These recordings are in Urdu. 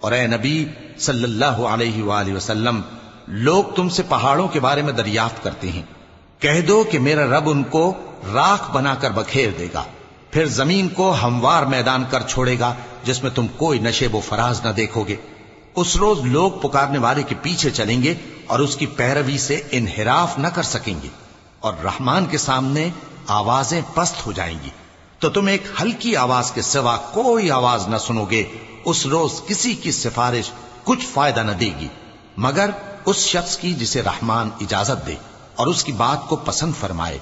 اور اے نبی صلی اللہ علیہ وآلہ وسلم، لوگ تم سے پہاڑوں کے بارے میں دریافت کرتے ہیں، کہہ دو کہ میرا رب ان کو راکھ بنا کر بکھیر دے گا، پھر زمین کو ہموار میدان کر چھوڑے گا جس میں تم کوئی نشیب و فراز نہ دیکھو گے۔ اس روز لوگ پکارنے والے کے پیچھے چلیں گے اور اس کی پیروی سے انحراف نہ کر سکیں گے، اور رحمان کے سامنے آوازیں پست ہو جائیں گی، تو تم ایک ہلکی آواز کے سوا کوئی آواز نہ سنو گے۔ اس روز کسی کی سفارش کچھ فائدہ نہ دے گی مگر اس شخص کی جسے رحمان اجازت دے اور اس کی بات کو پسند فرمائے۔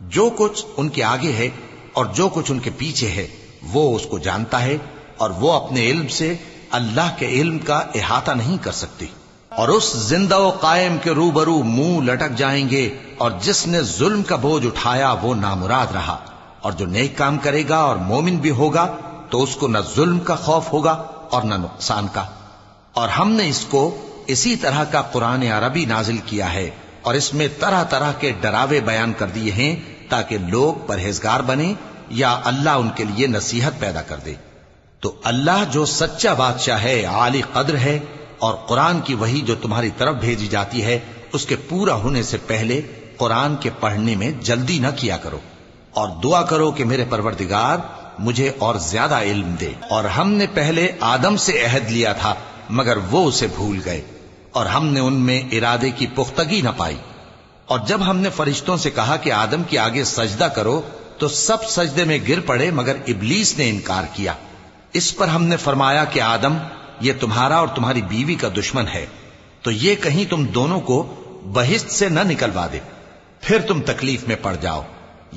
جو کچھ ان کے آگے ہے اور جو کچھ ان کے پیچھے ہے وہ اس کو جانتا ہے، اور وہ اپنے علم سے اللہ کے علم کا احاطہ نہیں کر سکتی۔ اور اس زندہ و قائم کے روبرو منہ لٹک جائیں گے، اور جس نے ظلم کا بوجھ اٹھایا وہ نامراد رہا، اور جو نیک کام کرے گا اور مومن بھی ہوگا تو اس کو نہ ظلم کا خوف ہوگا اور نہ نقصان کا۔ اور ہم نے اس کو اسی طرح کا قرآن عربی نازل کیا ہے، اور اس میں طرح طرح کے ڈراوے بیان کر دیے ہیں تاکہ لوگ پرہیزگار بنیں یا اللہ ان کے لیے نصیحت پیدا کر دے۔ تو اللہ جو سچا بادشاہ ہے، عالی قدر ہے، اور قرآن کی وحی جو تمہاری طرف بھیجی جاتی ہے اس کے پورا ہونے سے پہلے قرآن کے پڑھنے میں جلدی نہ کیا کرو، اور دعا کرو کہ میرے پروردگار مجھے اور زیادہ علم دے۔ اور ہم نے پہلے آدم سے عہد لیا تھا مگر وہ اسے بھول گئے، اور ہم نے ان میں ارادے کی پختگی نہ پائی۔ اور جب ہم نے فرشتوں سے کہا کہ آدم کے آگے سجدہ کرو تو سب سجدے میں گر پڑے مگر ابلیس نے انکار کیا۔ اس پر ہم نے فرمایا کہ آدم، یہ تمہارا اور تمہاری بیوی کا دشمن ہے، تو یہ کہیں تم دونوں کو بہشت سے نہ نکلوا دے، پھر تم تکلیف میں پڑ جاؤ۔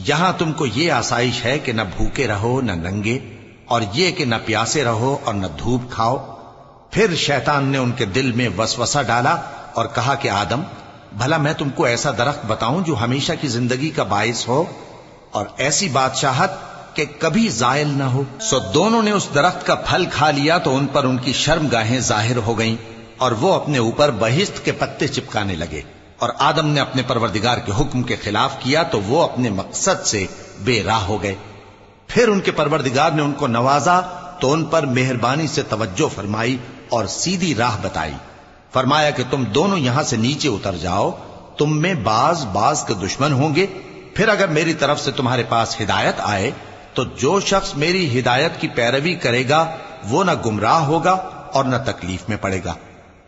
یہاں تم کو یہ آسائش ہے کہ نہ بھوکے رہو نہ ننگے، اور یہ کہ نہ پیاسے رہو اور نہ دھوپ کھاؤ۔ پھر شیطان نے ان کے دل میں وسوسہ ڈالا اور کہا کہ آدم، بھلا میں تم کو ایسا درخت بتاؤں جو ہمیشہ کی زندگی کا باعث ہو اور ایسی بادشاہت کہ کبھی زائل نہ ہو؟ سو دونوں نے اس درخت کا پھل کھا لیا تو ان پر ان کی شرمگاہیں ظاہر ہو گئیں، اور وہ اپنے اوپر بہشت کے پتے چپکانے لگے۔ اور آدم نے اپنے پروردگار کے حکم کے خلاف کیا تو وہ اپنے مقصد سے بے راہ ہو گئے۔ پھر ان کے پروردگار نے ان کو نوازا تو ان پر مہربانی سے توجہ فرمائی اور سیدھی راہ بتائی۔ فرمایا کہ تم دونوں یہاں سے نیچے اتر جاؤ، تم میں بعض کے دشمن ہوں گے، پھر اگر میری طرف سے تمہارے پاس ہدایت آئے تو جو شخص میری ہدایت کی پیروی کرے گا وہ نہ گمراہ ہوگا اور نہ تکلیف میں پڑے گا،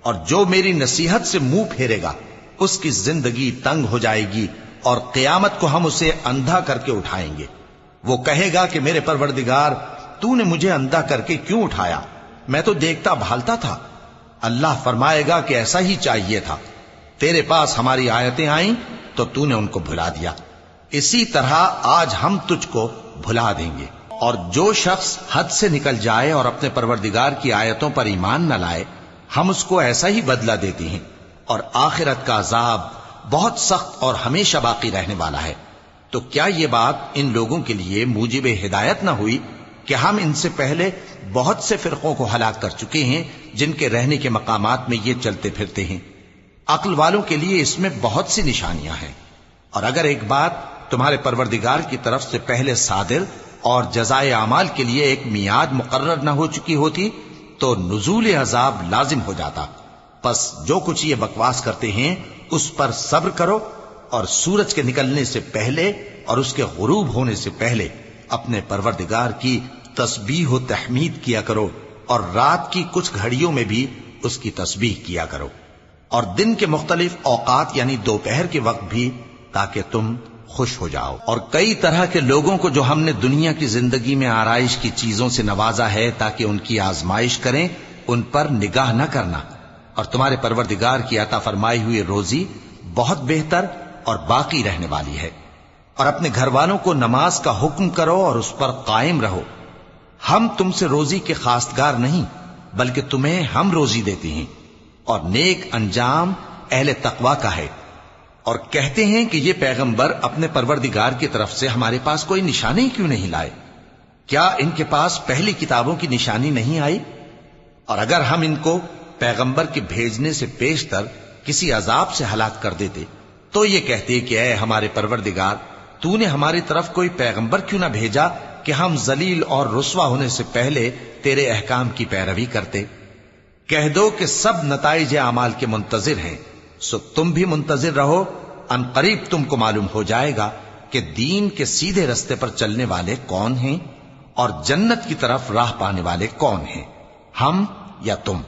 اور جو میری نصیحت سے منہ پھیرے گا اس کی زندگی تنگ ہو جائے گی، اور قیامت کو ہم اسے اندھا کر کے اٹھائیں گے۔ وہ کہے گا کہ میرے پروردگار، تو نے مجھے اندھا کر کے کیوں اٹھایا؟ میں تو دیکھتا بھالتا تھا۔ اللہ فرمائے گا کہ ایسا ہی چاہیے تھا، تیرے پاس ہماری آیتیں آئیں تو تو نے ان کو بھلا دیا، اسی طرح آج ہم تجھ کو بھلا دیں گے۔ اور جو شخص حد سے نکل جائے اور اپنے پروردگار کی آیتوں پر ایمان نہ لائے، ہم اس کو ایسا ہی بدلہ دیتے ہیں، اور آخرت کا عذاب بہت سخت اور ہمیشہ باقی رہنے والا ہے۔ تو کیا یہ بات ان لوگوں کے لیے موجب ہدایت نہ ہوئی کہ ہم ان سے پہلے بہت سے فرقوں کو ہلاک کر چکے ہیں جن کے رہنے کے مقامات میں یہ چلتے پھرتے ہیں؟ عقل والوں کے لیے اس میں بہت سی نشانیاں ہیں۔ اور اگر ایک بات تمہارے پروردگار کی طرف سے پہلے صادر اور جزائے اعمال کے لیے ایک میعاد مقرر نہ ہو چکی ہوتی تو نزول عذاب لازم ہو جاتا۔ پس جو کچھ یہ بکواس کرتے ہیں اس پر صبر کرو، اور سورج کے نکلنے سے پہلے اور اس کے غروب ہونے سے پہلے اپنے پروردگار کی تسبیح و تحمید کیا کرو، اور رات کی کچھ گھڑیوں میں بھی اس کی تسبیح کیا کرو، اور دن کے مختلف اوقات یعنی دوپہر کے وقت بھی، تاکہ تم خوش ہو جاؤ۔ اور کئی طرح کے لوگوں کو جو ہم نے دنیا کی زندگی میں آرائش کی چیزوں سے نوازا ہے تاکہ ان کی آزمائش کریں، ان پر نگاہ نہ کرنا، اور تمہارے پروردگار کی عطا فرمائی ہوئی روزی بہت بہتر اور باقی رہنے والی ہے۔ اور اپنے گھر والوں کو نماز کا حکم کرو اور اس پر قائم رہو۔ ہم تم سے روزی کے خواستگار نہیں بلکہ تمہیں ہم روزی دیتے ہیں، اور نیک انجام اہل تقوی کا ہے۔ اور کہتے ہیں کہ یہ پیغمبر اپنے پروردگار کی طرف سے ہمارے پاس کوئی نشانی کیوں نہیں لائے؟ کیا ان کے پاس پہلی کتابوں کی نشانی نہیں آئی؟ اور اگر ہم ان کو پیغمبر کے بھیجنے سے پیشتر کسی عذاب سے ہلاک کر دیتے تو یہ کہتے کہ اے ہمارے پروردگار، تو نے ہماری طرف کوئی پیغمبر کیوں نہ بھیجا کہ ہم ذلیل اور رسوا ہونے سے پہلے تیرے احکام کی پیروی کرتے۔ کہہ دو کہ سب نتائج اعمال کے منتظر ہیں، سو تم بھی منتظر رہو، ان قریب تم کو معلوم ہو جائے گا کہ دین کے سیدھے رستے پر چلنے والے کون ہیں اور جنت کی طرف راہ پانے والے کون ہیں، ہم یا تم۔